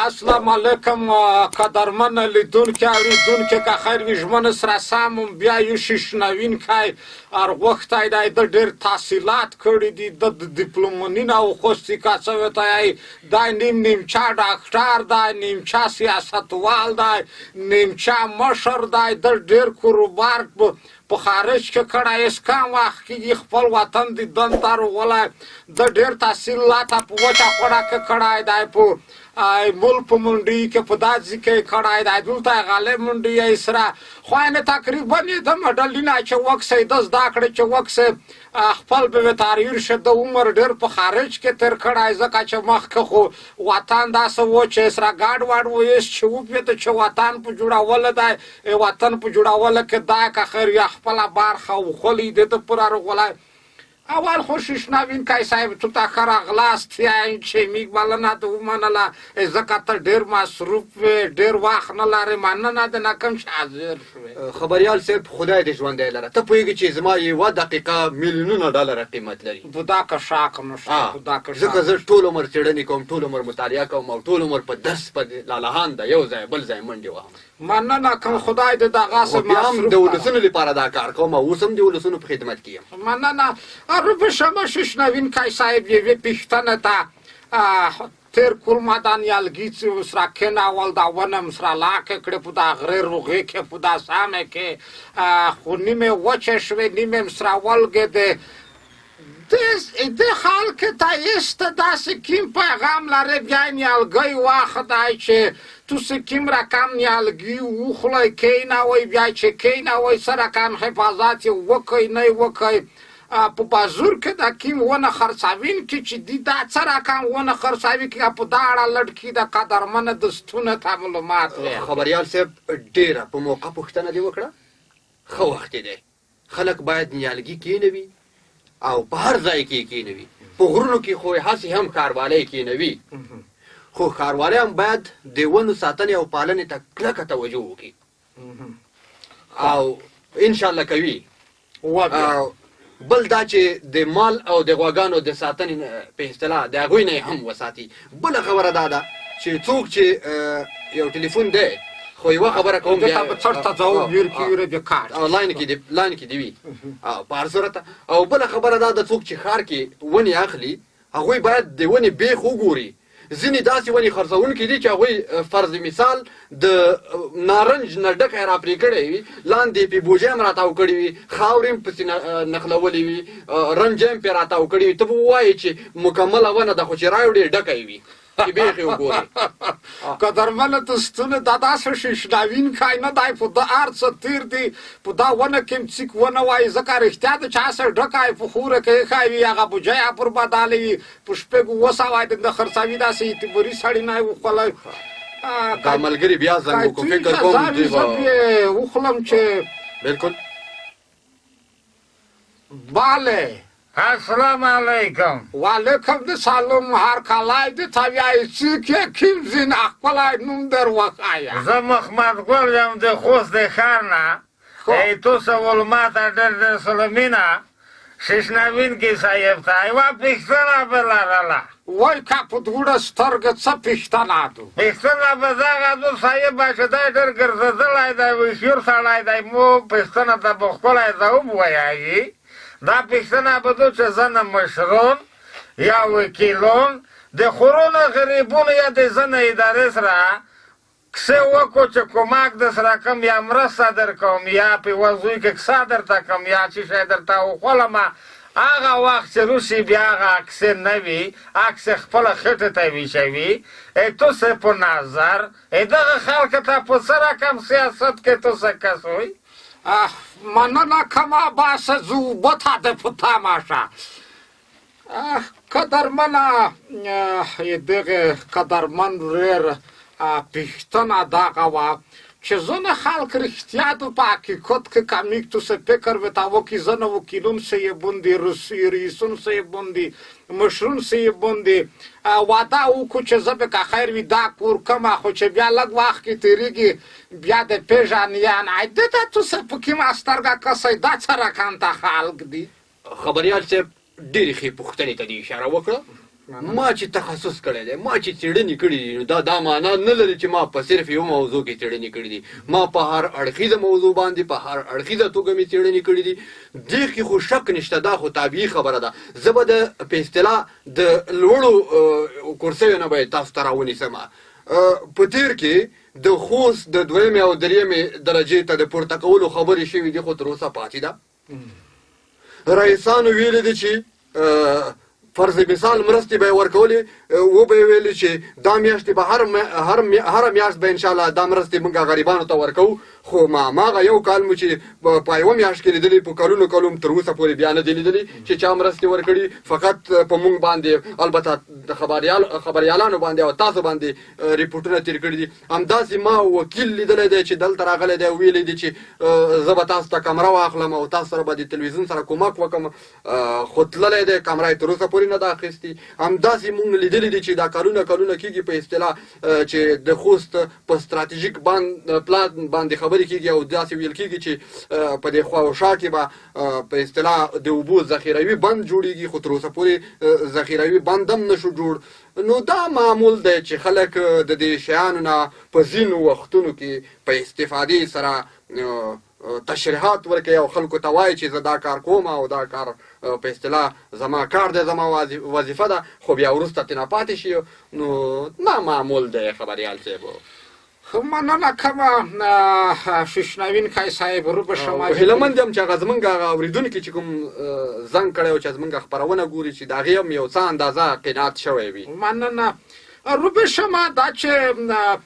السلام علیکم قدرمن لیدونکي اورېدونکي که خیر وي ژمنه سره سم بیا یو شیشنوین کای ارغوښتی دی د ډېر تحصیلات کړي دي د ډیپلومونین او خوستي کڅوې ته یې دی نیمچه ډاکټر دی نیمچه سیاستوال دی نیمچه مشر دی د ډېر کاروبار په خارج کې کړی اس کم وخت کېږي خپل وطن دیدن ته راغلی د ډېر تحصیلات په وچه خوړه کې کړی دی په مول په منډي کې په دا ځای کې کړی دی دلته یې غالب منډي یې سره خو یعنې تقریبا یې د مډلینه چې وکسئ د زده کړې چې وکسئ خپل به تغییر شه د عمر ډېر په خارج کې تېر کړی ځکه چې مخکې خو وطن داسې و چې سره ګاډ واډ ویست چې وپېته چې وطن په جوړولو دی وطن په جوړولو کې دا که خیر یا خپله برخه وخولی دی د پوره راغلی اول خو شیشنوین کای صاحب تو ته ښه راغلاست یعنې چې میږ بلنه دې ومنله ځکه ته ډېر مصروف وې ډېر وخت نه لرې مننه دې نه کوم چې حاضر شوې خبریال صاحب خدای دې ژوندی لره ته پوهېږې چې زما یوه دقیقه میلیونونه ډالره قیمت لري بودا که شاک نشته بودا که شاک ځکه زه ټول عمر څېړنې کوم ټول عمر مطالعه کوم او ټول عمر په درس په لالهانده یو ځای بل ځای منډې وهم مننه کوم خدای دې دغسې بیا هم د ولسونو لپاره دا کار کوم او اوس هم د ولسونو په خدمت کې یم مننه روبه شما شیشنوین کای صاحب یوې پوښتنې ته تېر کال ما دا نیالګي چې سره کېنول دا ونه م سره لاکې کړې په دا غرې روغې کې په دا سامې کې خو نیمې وچې شوې نیمې م سره ولګېدې دې حال کې تایست داسې کیم پیغام لرې بیا نیالګی وخت دی چې تاسو کوم رقم نیالګي وخورئ کښېنوئ بیا چې کښېنوئ څه رقم حفاظت یې وکئ نه یې وکئ په بازار کې دا کوم ونه خرڅاوین کې چې دي دا څه رقم ونه خرڅاوي کې په دا اړه لږ کې د قدرمنه دوستونه ته معلومات ویل خبریال صاحب ډېره په موقع پوښتنه دې وکړه ښه وخت دی خلک باید نیالګي کښېنوي او په هر ځای کې یې کښېنوي په غرونو کې خو هسې هم ښاروالی کښېنوي خو ښاروالی هم باید د ونو ساتنې او پالنې ته کلکه توجه وکړي او انشاءالله کوي بل دا چې د مال او د غواګانو د ساتنې په اصطلاح د هغوی نه هم وساتي بله خبره دا ده چې څوک چې یو ټلیفون دی خو یوه خبره کوم لاین کې دې وي په هر صورت او بله خبره دا ده څوک چې ښار کې ونې اخلي هغوی باید د ونې بیخ وګوري ځینې داسې ونې خرڅوونکي دي چې هغوی فرض مثال د نارنج نه ډکی را پرې کړی وي لاندې یې پې بوجۍ هم راتاو کړي وي خاورې هم پسې نښلولې وي رنجه هم پې راتاو کړي وي ته به ووایې چې مکمله ونه ده خو چې راوړې ډکی وي چې بیخ یې وګورې قدرمنه دوستونه دا داسې شیشنوین کای نه دی په ده هر څه تېر دي په دا ونه کې هم څیک ونه وایي ځکه رښتیا ده چې هسې ډکی په خوره کې ایښی وي هغه بوجۍ یې پر بدلې وي په شپږو اووه سوه د خرڅوي داسې اعتباري سړي نه یې وخولی دا ملګري بیا زنګ وکړو فکر کوم دوی به وخورم چې بلکل بله السلام علیکم وعلیکم د سلام هر کلای د تاویای چې کې کیم زین خپلای نوم در وخایا زه محمد ګل یم د خوست د ښار نه ای تو سوال ما ته ډېر سلامینه شیشنوین کې صاحب ته یوه پوښتنه به لرله وای که په دوړه سترګه څه پوښتنه ده پوښتنه به دغه ده صاحبه چې دی ډېر ګرځېدلی دی هوښیار سړی دی مو پوښتنه ته به خپله ځواب ووایي دا پوښتنه به ده چې زنه مشرون یا وکیلون د خورونو غریبونو یا د زنه ادارې سره کیسې وکړو چې کمک در سره کوم یا مرسته در کوم یا په یوه زوی کې کیسه درته کوم یا چې شی درته وښولمه هغه وخت چې روسي بیا هغه کیسې نه وي هغه کیسې خپله خټې ته ویشوي تو څه په نظر دغه خلکو ته په څه رقم سیاست کې تو څه کس وی مننه کومه باسه زو بته په تماشه قدرمنه دغه قدرمن ډېر پوښتنه دغه وه چې ځینې خلک رښتیا ده په حقیقت کې کمیک تو څه فکر وتاوه کې ځینې وکیلون څه یې بوندي رئیسون څه یې بوندي مشرون څه یې بوندي واده وکړو چې زه به که خیر وي دا کور کومه خو چې بیا لږ وخت کې تېرېږي بیا د پېژنیان ده ته تو څه په کومه سترګه کسی دا څه رقم ته خلک دي خبریال صاحب ډېرې ښې پوښتنې ته دې اشاره وکړه ما چې تخصص کړی دی ما چې څېړنې کړي دي دا معنا نه لري چې ما په صرف یو موضوع کې څېړنې کړي دي ما په هر اړخیزه موضوع باندې په هر اړخیزه توګه مې څېړنې کړي دي دې کې خو شک نشته دا خو طبیعي خبره ده زه به په اصطلاح د لوړو کورسیو نه به تاسو ته راونیسم په تېر کې د خوست د دویمې او درېیمې درجې ته د پورته کولو خبرې شوي دي خو تر اوسه پاتې ده رئیسانو ویلي دي چې فرض مثال مرستې به یې ورکولې وبه یې ویلي چې دا میاشتې به هره میاشت به انشاءالله دا مرستې موږ غریبانو ته ورکوو خو هماغه یو کال مو چې په یوه میاشت کې لیدلي په کلونو تر اوسه پورې بیا نه دي لیدلي چې چا مرستې ورکړي فقط په موږ باندې البته د خبریالانو باندې او تاسو باندې ریپورټونه تېر کړي دي همداسې ما وکیل لیدلی دی چې دلته راغلی دی ویلی دی چې زه به تاسو ته کمره واخلم او تاسو سره به د تلویزیون سره کومک وکړم خو تللی دی کمره یې تر اوسه پورې نه ده اخیستې همداسې موږ لیدلي دي چې دا کلونه کېږي په اصطلاح چې د خوست په ستراتیژیک پلان باندې خبرې کېږي او داسې ویل کېږي چې په دې خوا او شا کې به په اصطلاح د اوبو ذخیروي بند جوړېږي خو تر اوسه پورې ذخیروي بند هم نشو جوړ نو دا معمول دی چې خلک د دې شیانو نه په ځینو وختونو کې په استفادې سره تشریحات ورکوي او خلکو ته وایي چې زه دا کار کوم او دا کار په اصطلاح زما کار دی زما وظیفه ده خو بیا وروسته ترې نه پاتې شي نو دا معمول دی خبریال صاحب مننه کومه ششنوینکی صاحب روبه شما هیلهمند یم چې هغه زمونږ هغه اورېدونکي چې کوم زنګ کړی و چې زمونږ خپرونه ګوري چې د هغې هم یو څه اندازه قناعت شوی وي مننه روبه شما دا چې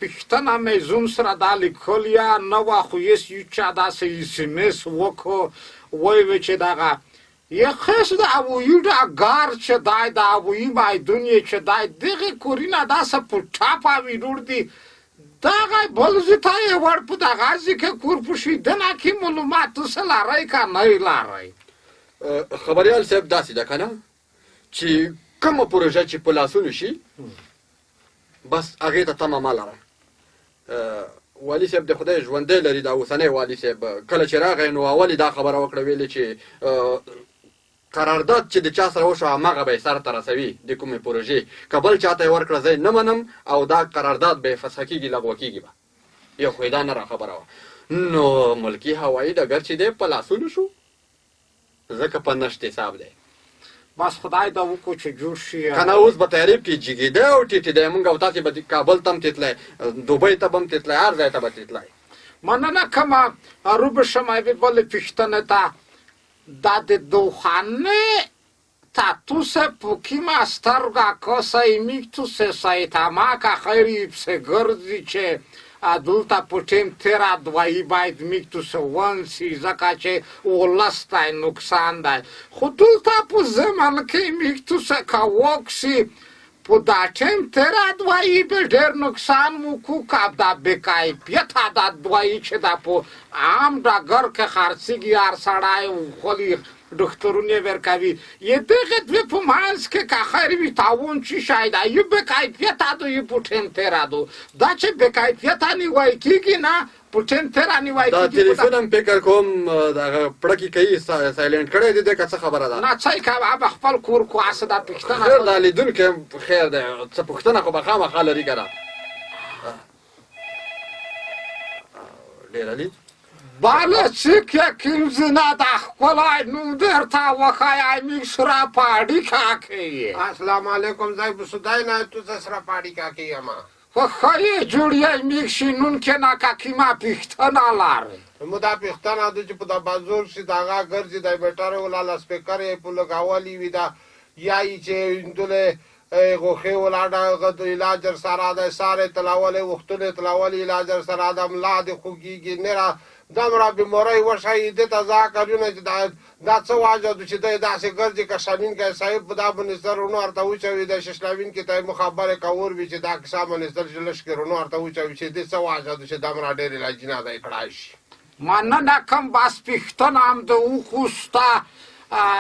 پښتنه مې زوم سره دا لیکل یا نه وه خو یس یو چا داسې SMS وکړو وایي چې دغه یخص د اویو دا گار چې دای د اویو مایدون یې چې دای دغه کورینه داسې په ټاپه ویډور دی دغه بل زیته یې ور په دغه ځکه کور پوښېدنه کې معلومات څه لرئ که نه یې لرئ خبریال صاحب داسې ده که نه چې کومه پروژه چې په لاسونو شي بس هغې ته تمه مه لره والي صاحب د خدای ژوندی لري دا اوسنی والي صاحب کله چې راغی نو اول دا خبره وکړه ویلې چې قرارداد چې د چا سره وشو هماغه به یې سر ته رسوي د کومې پروژې که بل چا ته یې ورکړه زه نه منم او دا قرارداد به یې فسخه کېږي لغوه کېږي به یو خو یې دا نه را خبره وه نو ملکي هوایي ډګر چې دی په لاسونو شو ځکه په نشت حساب دی بس خدای دا وکړو چې جوړ شي که نه اوس به تحریف کې جګېده او ټیټېده موږ او تاسې به کابل ته هم تتلی دوبۍ ته به هم تتلی هر ځای ته به تتلی مننه کومه روبه شما یوې بلې پوښتنې ته دا د دوخانه تاتوسه پوکیما سترگا کاسای میکتوسه سایتاماکا خیری پسه گردی چه دلتا پوتیم تیرا دوایی باید میکتوسه ونسی زکا چه اولستای نکسان دای خود دلتا پو زمان که میکتوسه که وکسی په دا ټیم تیرا دوایی به ډېر نقصان مو کو که دا بېکیفیته دا دوایی چې دا په عام ډګر کې خرڅېږي هر سړی خپلې ډاکټرونه ورکوي یې دغه دوی په منځ کې که خیر وي تاوان چی شی ده یو بېکیفیته دو یو په ټیم تیرا دو دا چې بېکیفیته نیوی کېږي نه په ټیم تیرا نیوی دا تلیفون هم فکر کوم دغه پړکې کوي سایلنټ کړی دی ده که څه خبره ده نه څه یې کوه به خپل کور کو هسې دا پوښتنه خیر دا لیدونکی هم خیر دی څه پوښتنه خو به خامخا لري که نه ډېر علي بله چیک یکیم زنه د ښکلی نوم درته وښایئ موږ سره په اړیکه کې السلام علیکم زای بسودای نه تو سره په اړیکه کې یم خو ښایي جوړیی موږ شینونکې نه که کومه پوښتنه لرئ مو دا پوښتنه ده چې په دا بازور چې د هغه ګرځي دی بیټر ولاله سپیکر یې په لګولي وي دا یا یې چې هندولې غوښې ولاړه هغه د علاج سره دی سارې تلاولې وختونې تلاولې علاج سره د ملا دې خوږېږي نه را دمره بیماری وشي دې ته ځا کارونه چې دا څه واجه ده چې دی داسې ګرځي که شمینکی صاحب په دا منستر رونو ورته وچوي د ششنوینکي ته یې مخبرې کور وي چې دا کیسه منستر چې لږ کې رونو ورته وچوي چې دې څه واجه ده چې دمره ډېر علاجونه دی کړای شي مننه کوم بس پوښتنه هم د وخوسته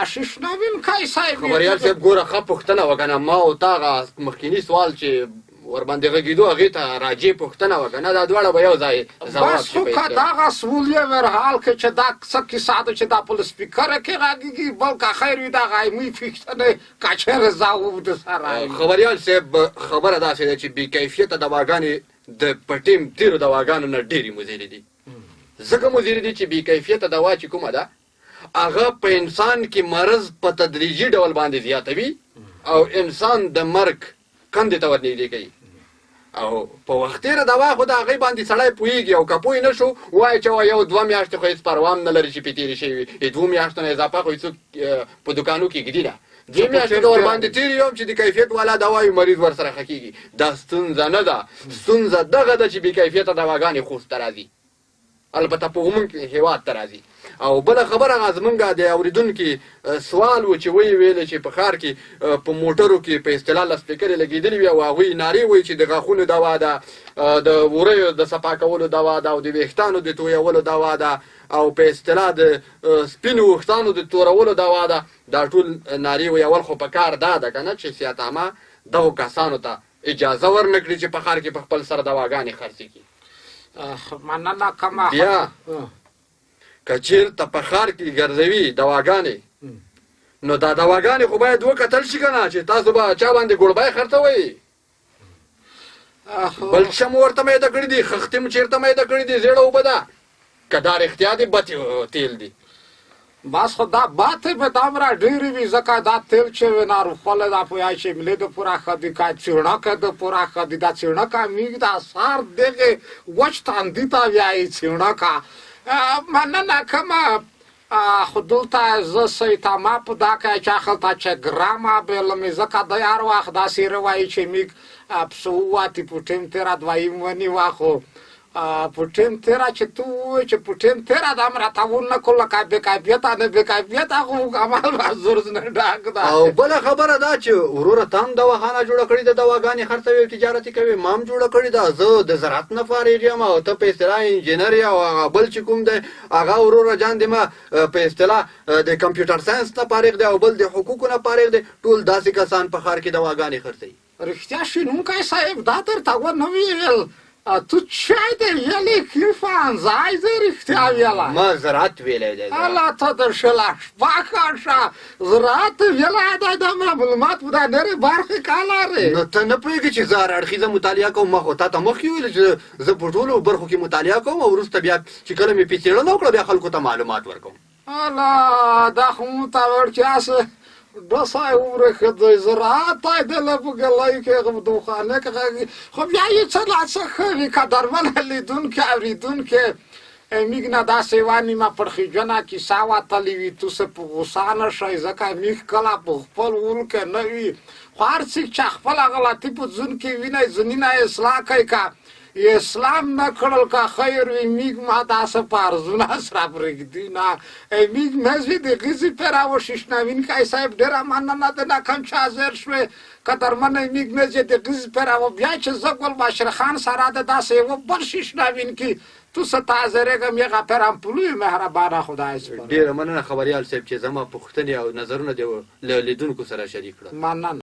ششنوینکی صاحب خبریال صاحب ګوره ښه پوښتنه وکړه ما او تا هغه مخکیني سوال چې ورباندې غږېدو هغې ته راجع پوښتنه وکړه نه دا دواړه به یو ځای ځواب بس خو که دغه سول یې ورحال کې چې دا څه کیسه ده چې دا په سپیکره کې غږېږي بل که خیر وي دغه علمي پوښتنې که چېرې ځواب درسره خبریال صاحب خبره داسې ده چې بې کیفیته دواګانې د په ټیم تېرو دواګانو نه ډېرې مضرې دي ځکه مضرې دي چې بې کیفیته دوا چې کومه ده هغه په انسان کې مرض په تدریجي ډول باندې زیاتوي او انسان د مرګ کندې ته ورنږدې کوي او په وختیره دوا خو د هغې باندې سړی پوهېږي او که پوه نه شو وایي چې یو 2 میاشتې خو هېڅ پروا هم نه لري چې پې تېرې شوي وي 2 میاشتو نه اضافه خو هېڅوک په دوکانو کې ږدي نه 2 میاشتې د ورباندې تېرې یم چې د کیفیت والا دوا وي مریض ورسره ښه کېږي دا ستونزه نه ده ستونزه دغه ده چې بې کیفیته دواګانې خوست ته راځي البته په عموم کې هېواد ته راځي او بله خبره هغه زمونږ د اورېدونکي سوال و چې ویې ویلې چې په ښار کې په موټرو کې په اصطلاح لسپیکرې لګېدلې وي او هغوی نارې وایي چې د غاښونو دوا ده د وریو د صفا کولو دوا ده او د ویښتانو د تویولو دوا ده او په اصطلاح د سپینو ویښتانو د تورولو دوا ده دا ټول نارې ویول خو په کار دا ده که نه چې سیات عامه دغو کسانو ته اجازه ورنه کړي چې په ښار کې په خپل سره دواګانې خرڅې کړي مننه کومه بیا که چېرته په ښار کې ګرځوي دواګانې نو دا دواګانې خو باید وکتل شي که نه چې تاسو به چا باندې ګوړبی خرڅوئ بل څه مو ورته میده کړي دي خښتې مو چېرته میده کړي دي زیړه اوبه ده که دا رښتیا دي بد تیل دي بس خو دا باتې به دومره ډېرې وي ځکه دا تیل چې وي ناروغوالی دا پوهیږي چې ملي د پوره ښه دي که څېړنکه د پوره ښه دي دا څېړنکه میږ دا سار دغې وچ تندي ته وایي څېړنکه مننه کومه خو دلته زه سیتامه په دا که چا خلته چې ګرامه بېلمې ځکه دی هر وخت داسې روایي چې میږ پسه وواتي په ټیم تېره دویم ونیوه خو په ټیم تېره چې ته ووایې چې په ټیم تېره دا هم راته ونه کړو لکه بې کیفیته نه بې کیفیته خو عمل به زور نه ډاک ده او بله خبره دا چې وروره ته هم دواخانه جوړه کړې ده دواګانې خرڅوي او تجارت یې کوي ما هم جوړه کړې ده زه د زراعت نه فارغ یم او ته په اصطلاح انجینر یې او هغه بل چې کوم دی هغه وروره جان دی ما په اصطلاح د کمپیوټر ساینس نه فارغ دی او بل د حقوقو نه فارغ دی ټول داسې کسان په ښار کې دواګانې خرڅوي رښتیا شنونکی صاحب دا درته ونه ویل تو چای دی ویلی کیفان ځای دی رښتیا ویلی ما زراعت ویلی دی الله ته د شله شپه ښه زراعت ویلی دی دومره معلومات په دا نرې برخې کا لرې نو ته نه پوهېږې چې زه هر اړخیزه مطالعه کوم ما خو تا ته مخکې ویلې چې زه په ټولو برخو کې مطالعه کوم او وروسته بیا چې کله مې پې څېړنه وکړه بیا خلکو ته معلومات ورکوم الله دا خو مو ته وړتیاسه دسای ورخه زراعت د لبګلای کې دوخانه کې خو بیا یې څه لا څه خوي قدرمن لیدونکي اوریدونکي میګ نه داسې وانی ما پرخیجنه کې ساوا تلی وي تو څه په غوسه نه شئ ځکه میګ کله په خپل ول کې نه وي خو هر څوک چې خپل غلطي په ځون کې ویني ځنینه اصلاح کوي که اسلام نه کړل که خیر وي میګ ما داسې په ارزونه سره پرېږدي نه میګ مزي د غذي پراو ششنوینکی صاحب ډېره مننه ده نه کوم چې حاضر شوې قدرمنه میګ مزي د غذي پراو بیا چې زه ګل بشر خان سره ده داسې یو بل ششنوینکي تو څه ته حاضرېږم یغه پرامپلوی مهربانه خدای سپارم ډېره مننه خبریال صاحب چې زما پوښتنې او نظرونه دې له لیدونکو سره شریک کړل مننه